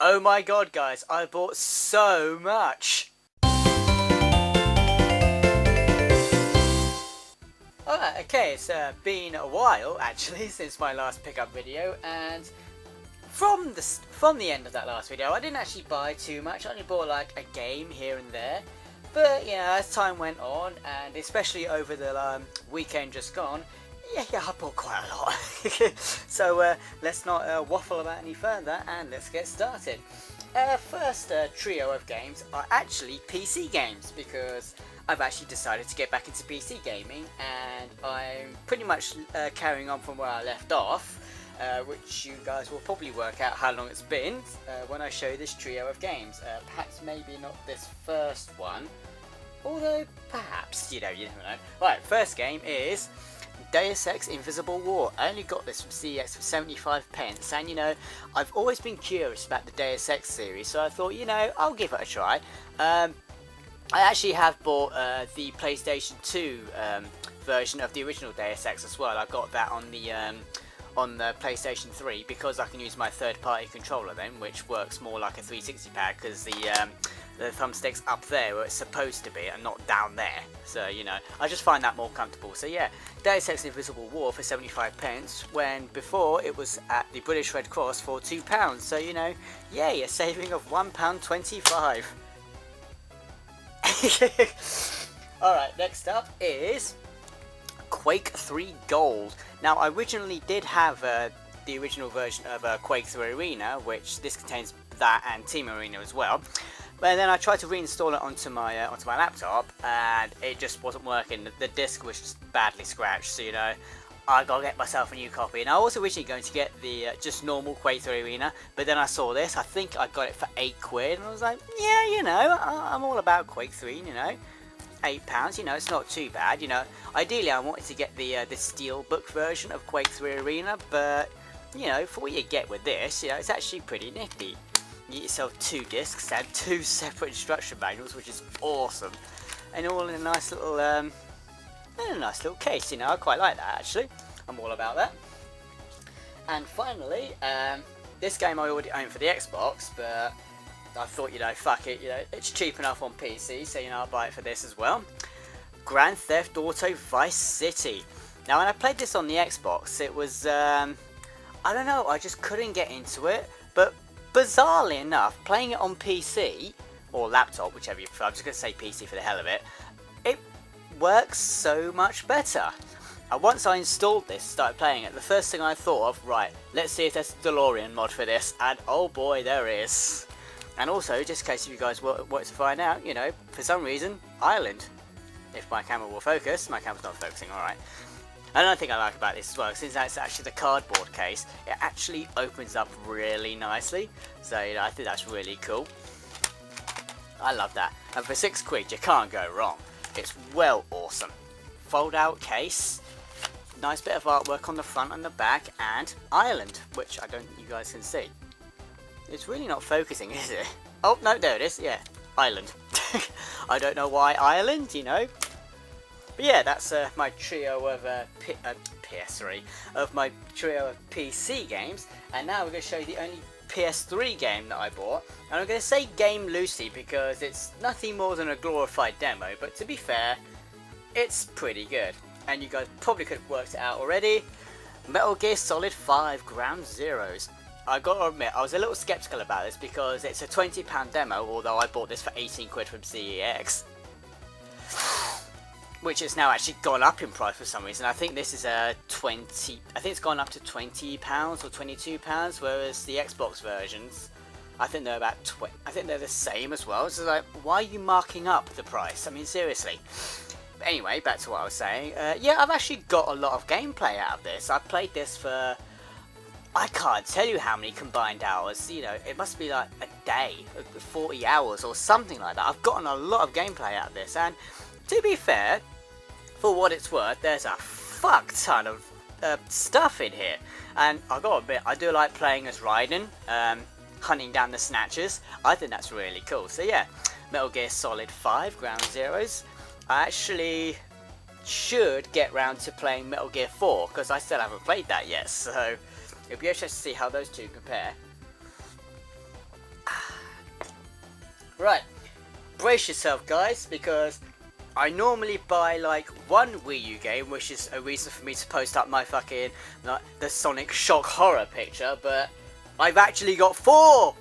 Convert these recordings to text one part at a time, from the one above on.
Oh my god, guys, I bought so much! Alright, okay, it's been a while actually since my last pickup video, and from the end of that last video I didn't actually buy too much. I only bought like a game here and there, but you know, as time went on, and especially over the weekend just gone, yeah, I bought quite a lot. So let's not waffle about any further, and let's get started. First trio of games are actually PC games, because I've actually decided to get back into PC gaming, and I'm pretty much carrying on from where I left off, which you guys will probably work out how long it's been when I show this trio of games. Perhaps maybe not this first one, although perhaps, you never know. Right, first game is Deus Ex Invisible War. I only got this from CEX for 75 pence, and you know, I've always been curious about the Deus Ex series, so I thought, you know, I'll give it a try. I actually have bought the PlayStation 2 version of the original Deus Ex as well. I got that on the PlayStation 3 because I can use my third-party controller then, which works more like a 360 pad, because the thumbstick's up there where it's supposed to be and not down there. So, you know, I just find that more comfortable. So yeah, Deus Ex Invisible War for 75 pence, when before it was at the British Red Cross for £2. So, you know, yay, a saving of £1.25. Alright, next up is Quake 3 Gold. Now, I originally did have the original version of Quake 3 Arena, which this contains that and Team Arena as well. But then I tried to reinstall it onto my laptop, and it just wasn't working. The disc was just badly scratched, so you know, I gotta get myself a new copy. And I was originally going to get the just normal Quake 3 Arena, but then I saw this. I think I got it for £8, and I was like, yeah, you know, I'm all about Quake 3, you know. £8, you know, it's not too bad, you know. Ideally, I wanted to get the Steelbook version of Quake 3 Arena, but you know, for what you get with this, you know, it's actually pretty nifty. You get yourself 2 discs and 2 separate instruction manuals, which is awesome, and all in a nice little case. You know, I quite like that actually. I'm all about that. And finally, this game I already own for the Xbox, but I thought, you know, fuck it, you know, it's cheap enough on PC, so you know, I'll buy it for this as well. Grand Theft Auto Vice City. Now, when I played this on the Xbox, it was I don't know, I just couldn't get into it, but bizarrely enough, playing it on PC or laptop, whichever you prefer, I'm just going to say PC for the hell of it, it works so much better. And once I installed this, started playing it, the first thing I thought of, right, let's see if there's a DeLorean mod for this, and oh boy, there is. And also, just in case you guys want to find out, you know, for some reason, Ireland. If my camera will focus, my camera's not focusing, alright. Another thing I like about this as well, since that's actually the cardboard case, it actually opens up really nicely. So, you know, I think that's really cool. I love that. And for £6, you can't go wrong. It's well awesome. Fold out case, nice bit of artwork on the front and the back, and Ireland, which I don't think you guys can see. It's really not focusing, is it? Oh, no, there it is, yeah, Ireland. I don't know why Ireland, you know. But yeah, that's my trio of PS3, of my trio of PC games. And now we're going to show you the only PS3 game that I bought. And I'm going to say game loosely because it's nothing more than a glorified demo. But to be fair, it's pretty good. And you guys probably could have worked it out already. Metal Gear Solid 5 Ground Zeroes. I got to admit, I was a little skeptical about this because it's a £20 demo, although I bought this for £18 from CEX. Which has now actually gone up in price for some reason. I think this is a I think it's gone up to £20 or £22, whereas the Xbox versions, I think they're about I think they're the same as well. So like, why are you marking up the price? I mean, seriously. But anyway, back to what I was saying. Yeah, I've actually got a lot of gameplay out of this. I played this for, I can't tell you how many combined hours. You know, it must be like a day, 40 hours or something like that. I've gotten a lot of gameplay out of this, and to be fair, for what it's worth, there's a fuck ton of stuff in here. And I've got to admit, I do like playing as Raiden, hunting down the snatchers. I think that's really cool. So yeah, Metal Gear Solid 5 Ground Zeroes. I actually should get round to playing Metal Gear 4, because I still haven't played that yet. So it'll be interesting to see how those two compare. brace yourself, guys, because I normally buy like one Wii U game, which is a reason for me to post up my fucking like the Sonic Shock horror picture, but I've actually got 4!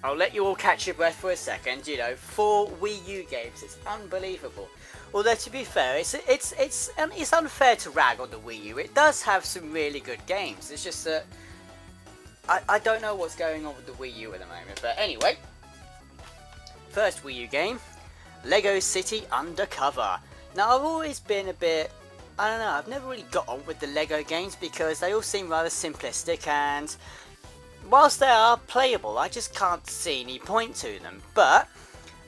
I'll let you all catch your breath for a second, you know, 4 Wii U games, it's unbelievable. Although to be fair, it's unfair to rag on the Wii U, it does have some really good games, it's just that I don't know what's going on with the Wii U at the moment, but anyway. First Wii U game, Lego City Undercover. Now I've always been a bit, I don't know, I've never really got on with the Lego games because they all seem rather simplistic, and whilst they are playable, I just can't see any point to them. But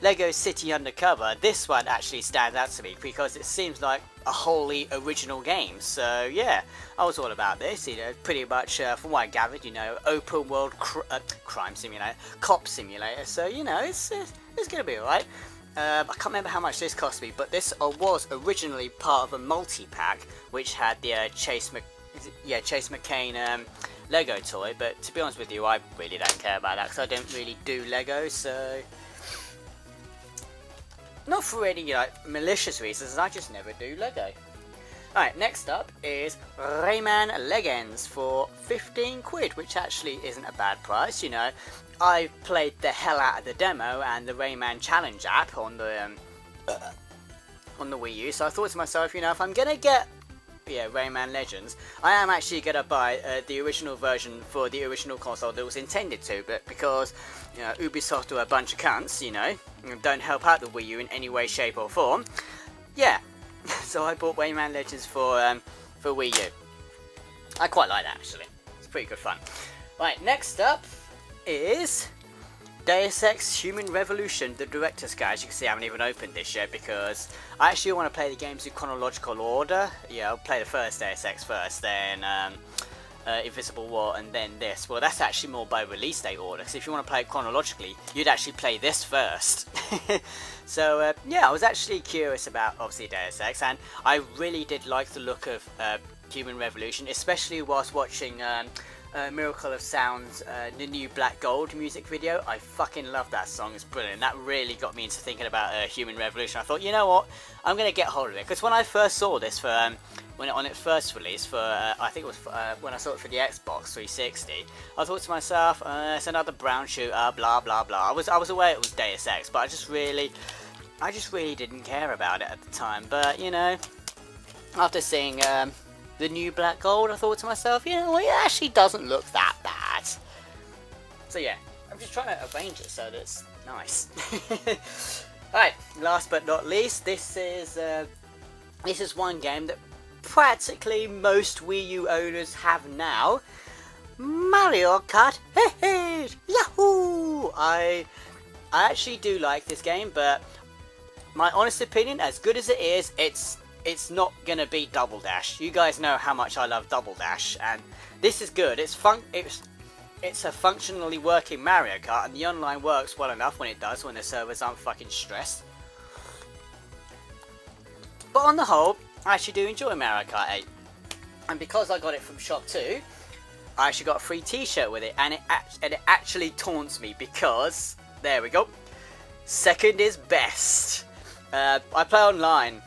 Lego City Undercover, this one actually stands out to me because it seems like a wholly original game. So yeah, I was all about this, you know, pretty much from what I gathered, you know, open world crime simulator, cop simulator, so you know, it's gonna be alright. I can't remember how much this cost me, but this was originally part of a multi-pack which had the Chase McCain Lego toy, but to be honest with you, I really don't care about that because I don't really do Lego, so not for any like malicious reasons, I just never do Lego. Alright, next up is Rayman Legends for 15 quid, which actually isn't a bad price, you know. I played the hell out of the demo and the Rayman Challenge app on the Wii U, so I thought to myself, you know, if I'm gonna get Rayman Legends, I am actually gonna buy the original version for the original console that was intended to, but because, you know, Ubisoft are a bunch of cunts, you know, and don't help out the Wii U in any way, shape or form, yeah, so I bought Rayman Legends for Wii U. I quite like that actually, it's pretty good fun. Right, next up is Deus Ex Human Revolution, the Director's Cut. As you can see, I haven't even opened this yet because I actually want to play the games in chronological order. Yeah, I'll play the first Deus Ex first, then Invisible War, and then this. Well, that's actually more by release date order, because if you want to play it chronologically, you'd actually play this first. So, yeah, I was actually curious about, obviously, Deus Ex, and I really did like the look of Human Revolution, especially whilst watching Miracle of Sound's the new Black Gold music video. I fucking love that song, it's brilliant. That really got me into thinking about Human Revolution. I thought, you know what, I'm going to get hold of it, because when I first saw this for when it first released for I think it was when I saw it for the Xbox 360, I thought to myself, it's another brown shooter, blah blah blah. I was aware it was Deus Ex, but I just really didn't care about it at the time. But you know, after seeing the new Black Gold, I thought to myself, you know, it actually doesn't look that bad. So yeah, I'm just trying to arrange it so that it's nice. Alright, last but not least, this is one game that practically most Wii U owners have now. Mario Kart, hey, yahoo! I actually do like this game, but my honest opinion, as good as it is, it's not gonna beat Double Dash. You guys know how much I love Double Dash, and this is good. It's a functionally working Mario Kart, and the online works well enough when it does, when the servers aren't fucking stressed. But on the whole, I actually do enjoy Mario Kart 8, and because I got it from Shop 2, I actually got a free T-shirt with it, and it actually taunts me because there we go. Second is best. I play online.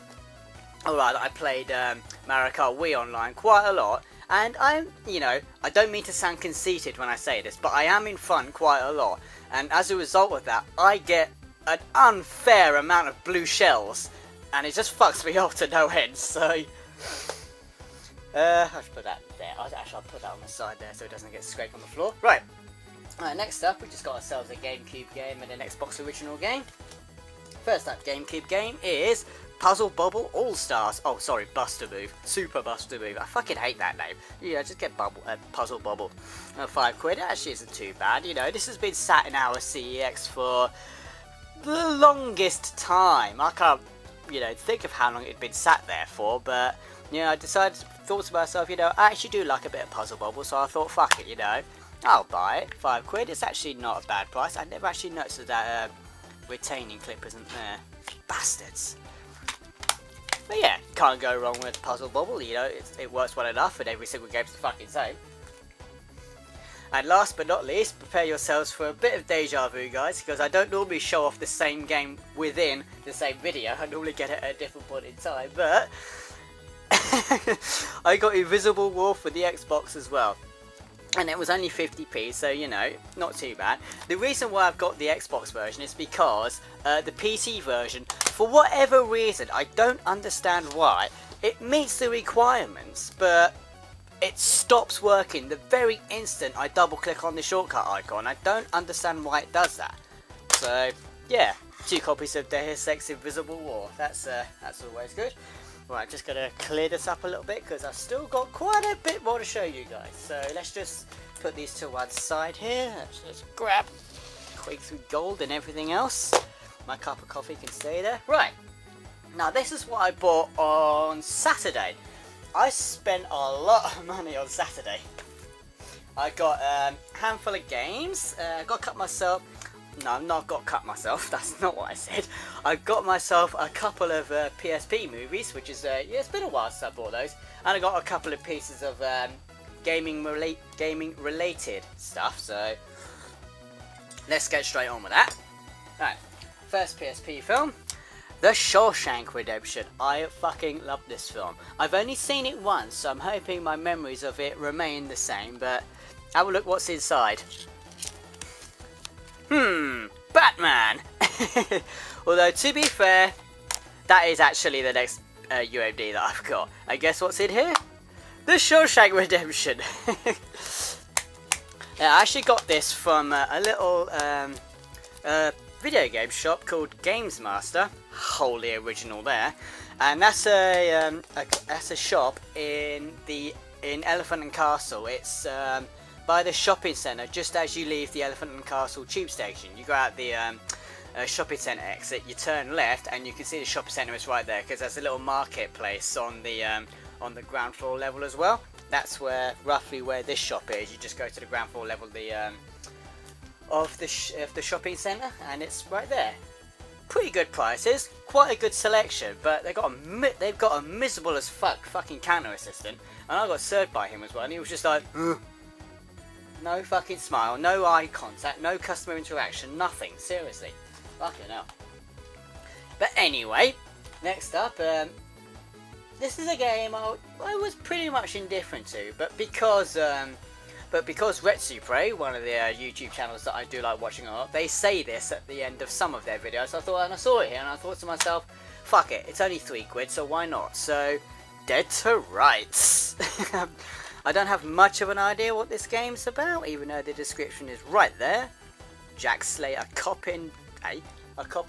Alright, I played Mario Kart Wii online quite a lot, and I don't mean to sound conceited when I say this, but I am in fun quite a lot, and as a result of that, I get an unfair amount of blue shells, and it just fucks me off to no end, so I should put that there. I'll put that on the side there so it doesn't get scraped on the floor. Right, next up, we just got ourselves a GameCube game and an Xbox original game. First up GameCube game is Puzzle Bobble All-Stars. Oh, sorry, Buster Move. Super Buster Move. I fucking hate that name. Yeah, just get Puzzle Bobble. 5 quid. It actually isn't too bad. You know, this has been sat in our CEX for the longest time. I can't, you know, think of how long it'd been sat there for, but, you know, I thought to myself, you know, I actually do like a bit of Puzzle Bobble, so I thought, fuck it, you know, I'll buy it. 5 quid. It's actually not a bad price. I never actually noticed that retaining clip isn't there. Bastards. But yeah, can't go wrong with Puzzle Bobble, you know, it works well enough and every single game's the fucking same. And last but not least, prepare yourselves for a bit of deja vu, guys, because I don't normally show off the same game within the same video. I normally get it at a different point in time, but I got Invisible War for the Xbox as well. And it was only 50p, so you know, not too bad. The reason why I've got the Xbox version is because the PC version, for whatever reason, I don't understand why, it meets the requirements, but it stops working the very instant I double click on the shortcut icon. I don't understand why it does that. So yeah, 2 copies of Deus Ex Invisible War. That's always good. Right, just gonna clear this up a little bit because I've still got quite a bit more to show you guys. So let's just put these to one side here. Let's just grab Quake 3 Gold and everything else. My cup of coffee can stay there. Right, now this is what I bought on Saturday. I spent a lot of money on Saturday. I got a handful of games. Got cut myself. No, I've not got cut myself. That's not what I said. I got myself a couple of PSP movies, which is yeah, it's been a while since I bought those, and I got a couple of pieces of gaming related stuff. So let's get straight on with that. Right, first PSP film, The Shawshank Redemption. I fucking love this film. I've only seen it once, so I'm hoping my memories of it remain the same. But have a look what's inside. Batman! Although, to be fair, that is actually the next UMD that I've got. And guess what's in here? The Shawshank Redemption! Yeah, I actually got this from a little video game shop called Games Master. Wholly original there. And that's a shop in Elephant and Castle. It's by the shopping centre, just as you leave the Elephant and Castle tube station. You go out the shopping centre exit, you turn left, and you can see the shopping centre is right there, because there's a little marketplace on the ground floor level as well. That's roughly where this shop is. You just go to the ground floor level of the shopping centre, and it's right there. Pretty good prices, quite a good selection, but they've got a miserable as fucking counter assistant, and I got served by him as well, and he was just like, ugh. No fucking smile, no eye contact, no customer interaction, nothing. Seriously. Fucking hell. But anyway, next up, this is a game I was pretty much indifferent to, but because Retsupre, one of the YouTube channels that I do like watching a lot, they say this at the end of some of their videos. And I saw it here, and I thought to myself, fuck it, it's only £3, so why not? So, Dead to Rights. I don't have much of an idea what this game's about, even though the description is right there. Jack Slay, a cop on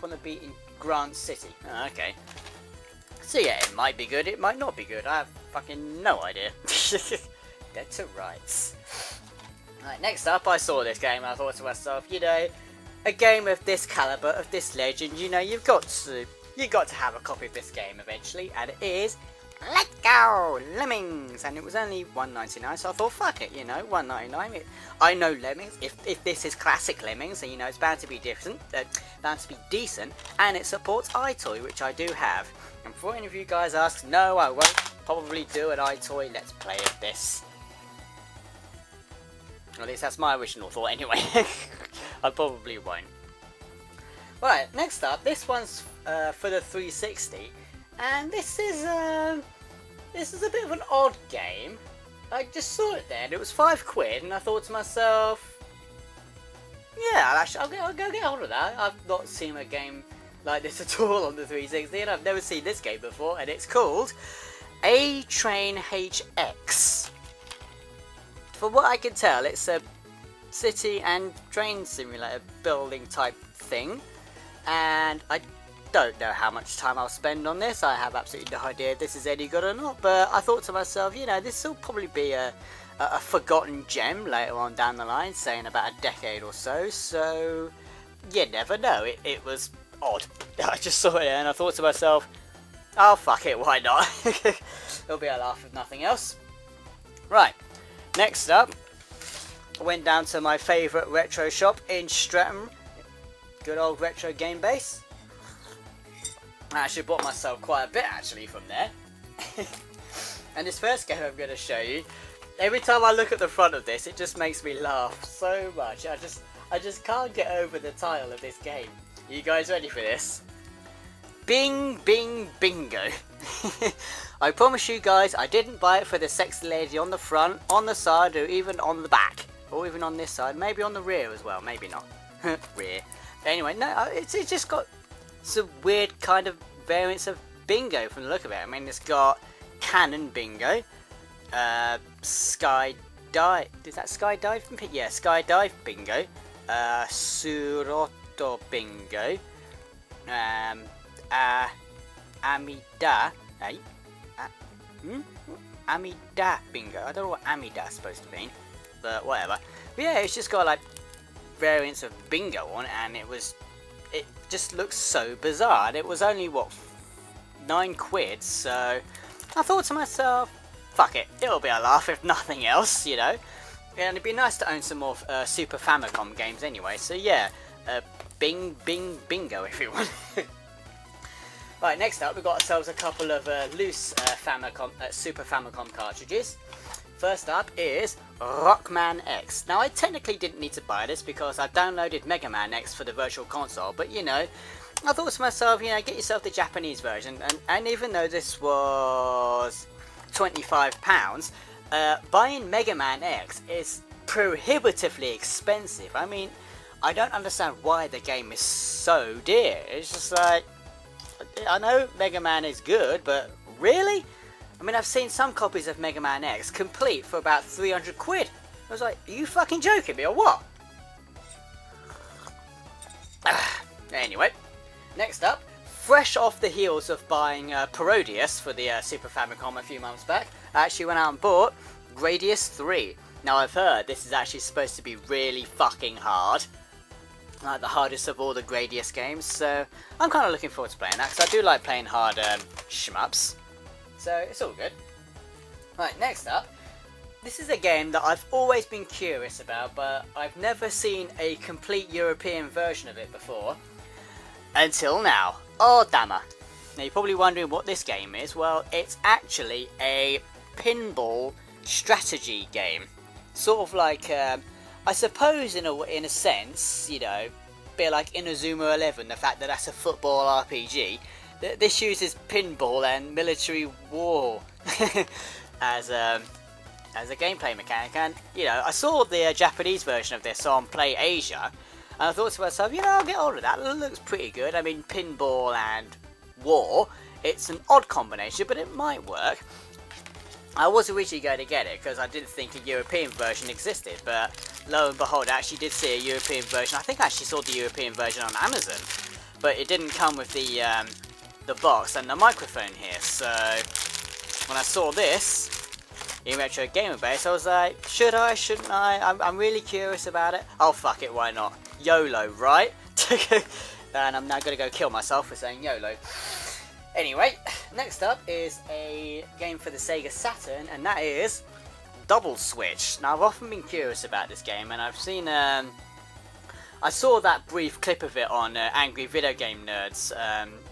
the beat in Grant City. Oh, okay. So yeah, it might be good, it might not be good. I have fucking no idea. Dead to Rights. Right, next up, I saw this game and I thought to myself, you know, a game of this caliber, of this legend, you know, you've got to have a copy of this game eventually, and it is Let's Go! Lemmings! And it was only $1.99, so I thought, fuck it, you know, $1.99. I know Lemmings. If this is classic Lemmings, then you know it's bound to be different, bound to be decent, and it supports iToy, which I do have. And before any of you guys ask, no, I won't probably do an iToy Let's Play of this. At least that's my original thought anyway. I probably won't. Right, next up, this one's for the 360. And this is a bit of an odd game. I just saw it there and it was £5, and I thought to myself, yeah, I'll go get hold of that. I've not seen a game like this at all on the 360, and I've never seen this game before, and it's called A-Train HX. From what I can tell, it's a city and train simulator building type thing, and I don't know how much time I'll spend on this. I have absolutely no idea if this is any good or not, but I thought to myself, you know, this will probably be a forgotten gem later on down the line, say in about a decade or so, so you never know. It was odd. I just saw it and I thought to myself, oh fuck it, why not? It'll be a laugh if nothing else. Right, next up, I went down to my favourite retro shop in Streatham, good old Retro Game Base. I actually bought myself quite a bit actually from there. And this first game I'm going to show you, Every time I look at the front of this, it just makes me laugh so much. I just can't get over the title of this game. You guys ready for this? Bing, bing, bingo. I promise you guys, I didn't buy it for the sexy lady on the front, on the side, or even on the back. Or even on this side. Maybe on the rear as well. Maybe not. Rear. Anyway, no, it's just got some weird kind of variants of bingo from the look of it. I mean, it's got cannon bingo. Skydive. Is that skydive? Yeah, skydive bingo. Suroto bingo. Amida. Hey? Amida bingo. I don't know what Amida is supposed to mean, but whatever. But yeah, it's just got like variants of bingo on it, and it just looks so bizarre. And it was only what, £9, so I thought to myself, fuck it, it'll be a laugh if nothing else, you know. And it'd be nice to own some more Super Famicom games anyway. So yeah, bing bing bingo if you want. Right, next up we've got ourselves a couple of loose Super Famicom cartridges. First up is Rockman X. Now I technically didn't need to buy this because I downloaded Mega Man X for the Virtual Console, but you know, I thought to myself, you know, get yourself the Japanese version, and even though this was £25, buying Mega Man X is prohibitively expensive. I mean, I don't understand why the game is so dear. It's just like, I know Mega Man is good, but really? I mean, I've seen some copies of Mega Man X complete for about £300. I was like, are you fucking joking me or what? Anyway, next up, fresh off the heels of buying Parodius for the Super Famicom a few months back, I actually went out and bought Gradius 3. Now I've heard this is actually supposed to be really fucking hard. Like the hardest of all the Gradius games, so I'm kind of looking forward to playing that, because I do like playing hard shmups. So it's all good. Right, next up, this is a game that I've always been curious about, but I've never seen a complete European version of it before. Until now. Oh, Dama. Now you're probably wondering what this game is. Well, it's actually a pinball strategy game. Sort of like, I suppose in a sense, you know, a bit like Inazuma 11, the fact that that's a football RPG. This uses pinball and military war as a gameplay mechanic, and you know, I saw the Japanese version of this on Play Asia, and I thought to myself, you know, I'll get on with that. It looks pretty good. I mean, pinball and war, it's an odd combination, but it might work. I was originally going to get it because I didn't think a European version existed, but lo and behold, I actually did see a European version. I think I actually saw the European version on Amazon, but it didn't come with the box and the microphone here. So when I saw this in Retro Gamer Base, I was like, should I, shouldn't I? I'm really curious about it. Oh fuck it, why not? YOLO, right? And I'm now going to go kill myself for saying YOLO. Anyway, next up is a game for the Sega Saturn, and that is Double Switch. Now I've often been curious about this game, and I've seen I saw that brief clip of it on Angry Video Game Nerd's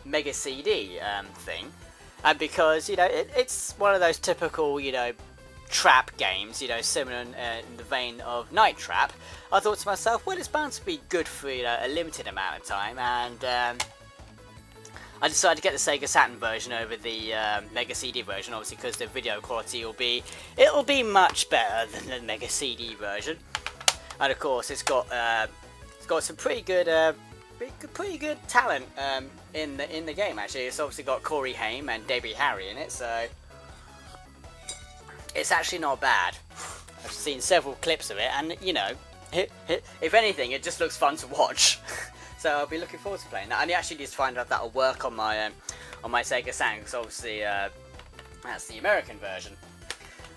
Mega CD thing, and because, you know, it's one of those typical, you know, trap games, you know, similar in the vein of Night Trap, I thought to myself, well, it's bound to be good for, you know, a limited amount of time, and I decided to get the Sega Saturn version over the Mega CD version, obviously because the video quality it'll be much better than the Mega CD version, and of course it's got some pretty good talent in the game. Actually, it's obviously got Corey Haim and Debbie Harry in it, so it's actually not bad. I've seen several clips of it, and you know, if anything, it just looks fun to watch. So I'll be looking forward to playing that. And I actually need to find out if that'll work on my Sega Saturn, because obviously that's the American version.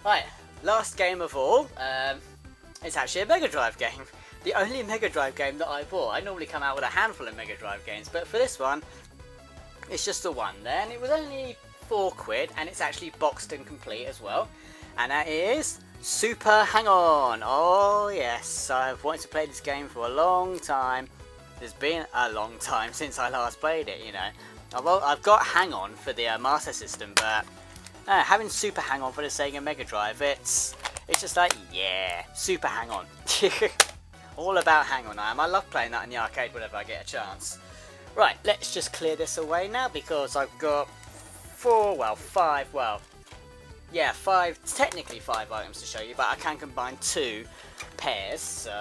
Right, last game of all. It's actually a Mega Drive game. The only Mega Drive game that I bought. I normally come out with a handful of Mega Drive games, but for this one, it's just the one there, and it was only £4, and it's actually boxed and complete as well. And that is Super Hang-On. Oh yes, I've wanted to play this game for a long time. It's been a long time since I last played it, you know. I've got Hang-On for the Master System, but having Super Hang-On for the Sega Mega Drive, it's It's just like, yeah, super hang-on. All about hang-on I am. I love playing that in the arcade whenever I get a chance. Right, let's just clear this away now because I've got technically five items to show you, but I can combine 2 pairs, so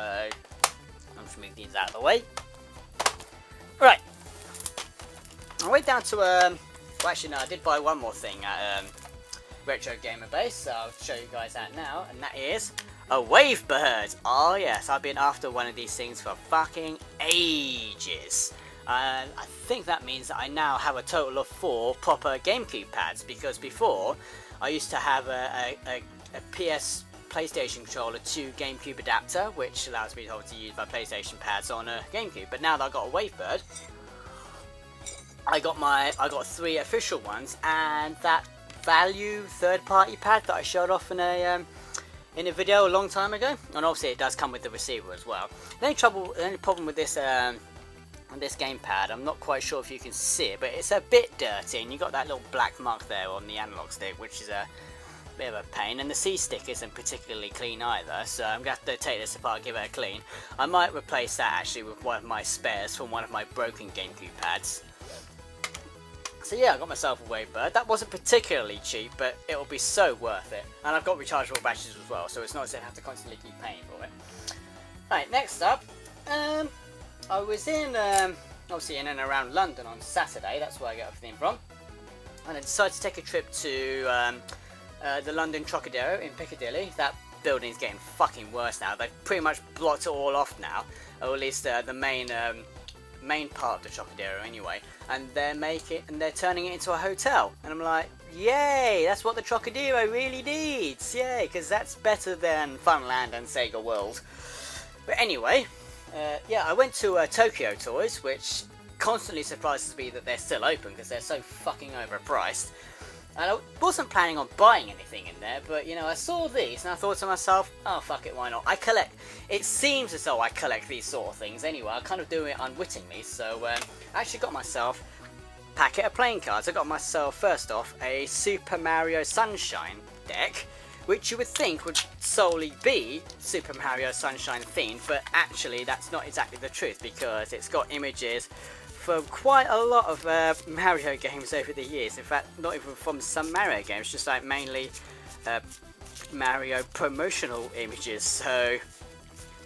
I'm just move these out of the way. Right, I went down to well, actually no, I did buy one more thing at Retro Gamer Base, so I'll show you guys that now, and that is a wave bird. Oh yes, I've been after one of these things for fucking ages. And I think that means that I now have a total of 4 proper GameCube pads, because before I used to have a PlayStation controller to GameCube adapter, which allows me to use my PlayStation pads on a GameCube. But now that I've got a Wavebird, I got 3 official ones, and that value third-party pad that I showed off in a video a long time ago, and obviously it does come with the receiver as well. The only problem with this gamepad, I'm not quite sure if you can see it, but it's a bit dirty, and you got that little black mark there on the analog stick, which is a bit of a pain, and the C stick isn't particularly clean either, so I'm going to have to take this apart and give it a clean. I might replace that actually with one of my spares from one of my broken GameCube pads. So yeah, I got myself a Wavebird. That wasn't particularly cheap, but it'll be so worth it. And I've got rechargeable batteries as well, so it's not as if I have to constantly keep paying for it. Right, next up, I was obviously in and around London on Saturday. That's where I get everything from. And I decided to take a trip to the London Trocadero in Piccadilly. That building's getting fucking worse now. They've pretty much blocked it all off now, or at least the main part of the Trocadero anyway. And they're turning it into a hotel. And I'm like, yay! That's what the Trocadero really needs. Yay! Because that's better than Funland and Sega World. But anyway. Yeah, I went to Tokyo Toys, which constantly surprises me that they're still open because they're so fucking overpriced. And I wasn't planning on buying anything in there, but you know, I saw these and I thought to myself, oh fuck it, why not? It seems as though I collect these sort of things anyway. I kind of do it unwittingly, so I actually got myself a packet of playing cards. I got myself, first off, a Super Mario Sunshine deck, which you would think would solely be Super Mario Sunshine themed, but actually that's not exactly the truth, because it's got images from quite a lot of Mario games over the years. In fact, not even from some Mario games, just like mainly Mario promotional images. So,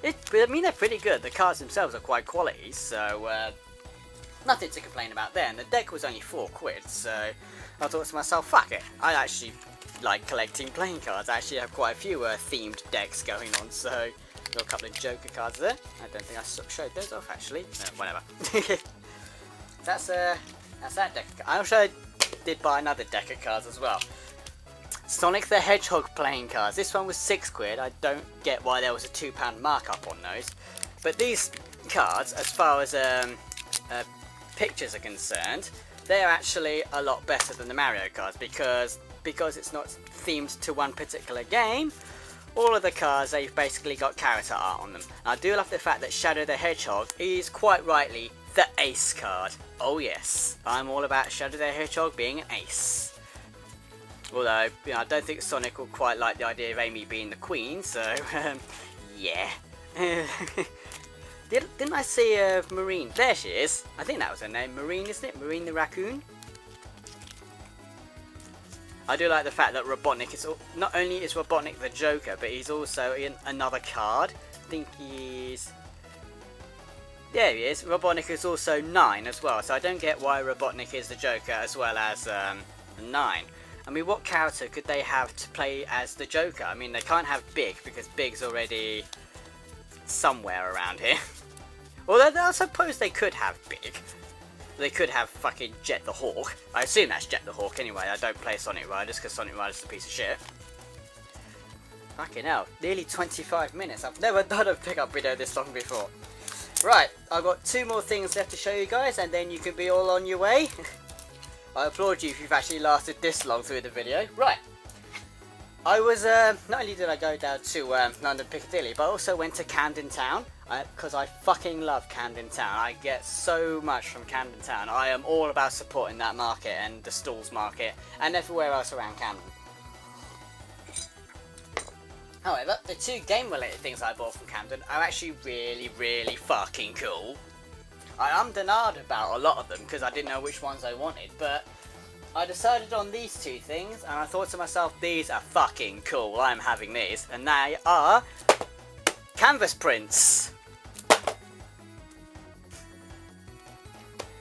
I mean, they're pretty good. The cards themselves are quite quality, so nothing to complain about there. And the deck was only £4, so I thought to myself, fuck it, I actually like collecting playing cards. I actually have quite a few themed decks going on, so got a couple of Joker cards there. I don't think I showed those off actually. Whatever. That's that deck. I also did buy another deck of cards as well. Sonic the Hedgehog playing cards. This one was £6. I don't get why there was a £2 markup on those. But these cards, as far as pictures are concerned, they're actually a lot better than the Mario cards, because it's not themed to one particular game. All of the cards, they've basically got character art on them. And I do love the fact that Shadow the Hedgehog is quite rightly the ace card. Oh yes, I'm all about Shadow the Hedgehog being an ace. Although, you know, I don't think Sonic will quite like the idea of Amy being the queen, so yeah. Didn't I see Marine? There she is. I think that was her name. Marine, isn't it? Marine the raccoon? I do like the fact that Robotnik is... Not only is Robotnik the Joker, but he's also in another card. I think he's... There he is. Robotnik is also 9 as well, so I don't get why Robotnik is the Joker as well as 9. I mean, what character could they have to play as the Joker? I mean, they can't have Big, because Big's already somewhere around here. Although I suppose they could have Big. They could have fucking Jet the Hawk. I assume that's Jet the Hawk anyway. I don't play Sonic Riders because Sonic Riders is a piece of shit. Fucking hell, nearly 25 minutes. I've never done a pickup video this long before. Right, I've got 2 more things left to show you guys, and then you can be all on your way. I applaud you if you've actually lasted this long through the video. Right. I was, not only did I go down to London Piccadilly, but I also went to Camden Town, because I fucking love Camden Town. I get so much from Camden Town. I am all about supporting that market and the stalls market and everywhere else around Camden. However, the 2 game-related things I bought from Camden are actually really, really fucking cool. I ummed about a lot of them because I didn't know which ones I wanted, but I decided on these 2 things, and I thought to myself, these are fucking cool, I'm having these, and they are canvas prints.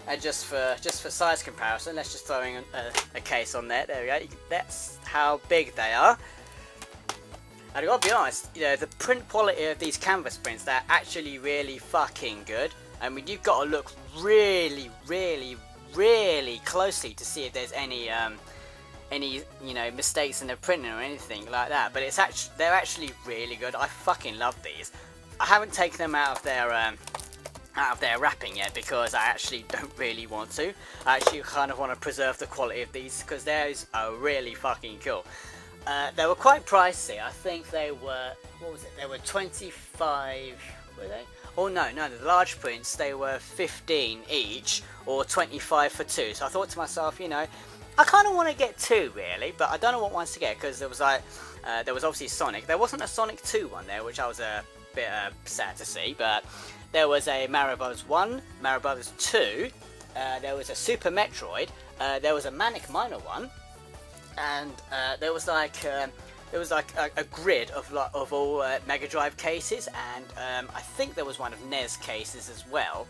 And just for size comparison, let's just throw in a case on there. There we go. That's how big they are. And I gotta be honest, you know, the print quality of these canvas prints, they're actually really fucking good. I mean, you've got to look really, really, really closely to see if there's any you know, mistakes in the printing or anything like that. But they're actually really good. I fucking love these. I haven't taken them out of their wrapping yet because I actually don't really want to. I actually kind of want to preserve the quality of these because those are really fucking cool. They were quite pricey. I think they were, what was it? They were 25, were they? Oh no, the large prints, they were 15 each or 25 for 2. So I thought to myself, you know, I kind of want to get 2 really, but I don't know what ones to get because there was like, there was obviously Sonic. There wasn't a Sonic 2 one there, which I was a bit sad to see, but there was a Mario Bros 1, Mario Bros 2, there was a Super Metroid, there was a Manic Miner one, and there was like a grid of all Mega Drive cases, and I think there was one of NES cases as well.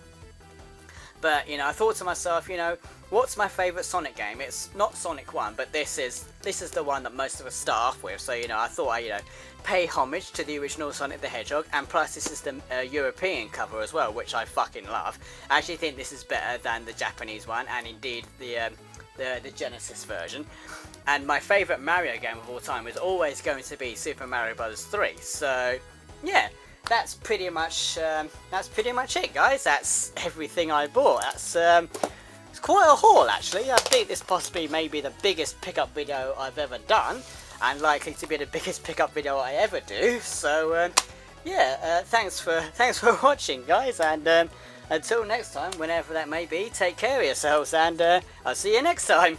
But you know, I thought to myself, you know, what's my favourite Sonic game? It's not Sonic 1, but this is the one that most of us start off with. So you know, I thought I'd pay homage to the original Sonic the Hedgehog, and plus this is the European cover as well, which I fucking love. I actually think this is better than the Japanese one, and indeed the Genesis version. And my favourite Mario game of all time is always going to be Super Mario Bros 3. So yeah, that's pretty much it, guys. That's everything I bought. That's it's quite a haul actually. I think this possibly may be the biggest pickup video I've ever done, and likely to be the biggest pickup video I ever do. So yeah, thanks for watching, guys, and until next time, whenever that may be, take care of yourselves, and I'll see you next time.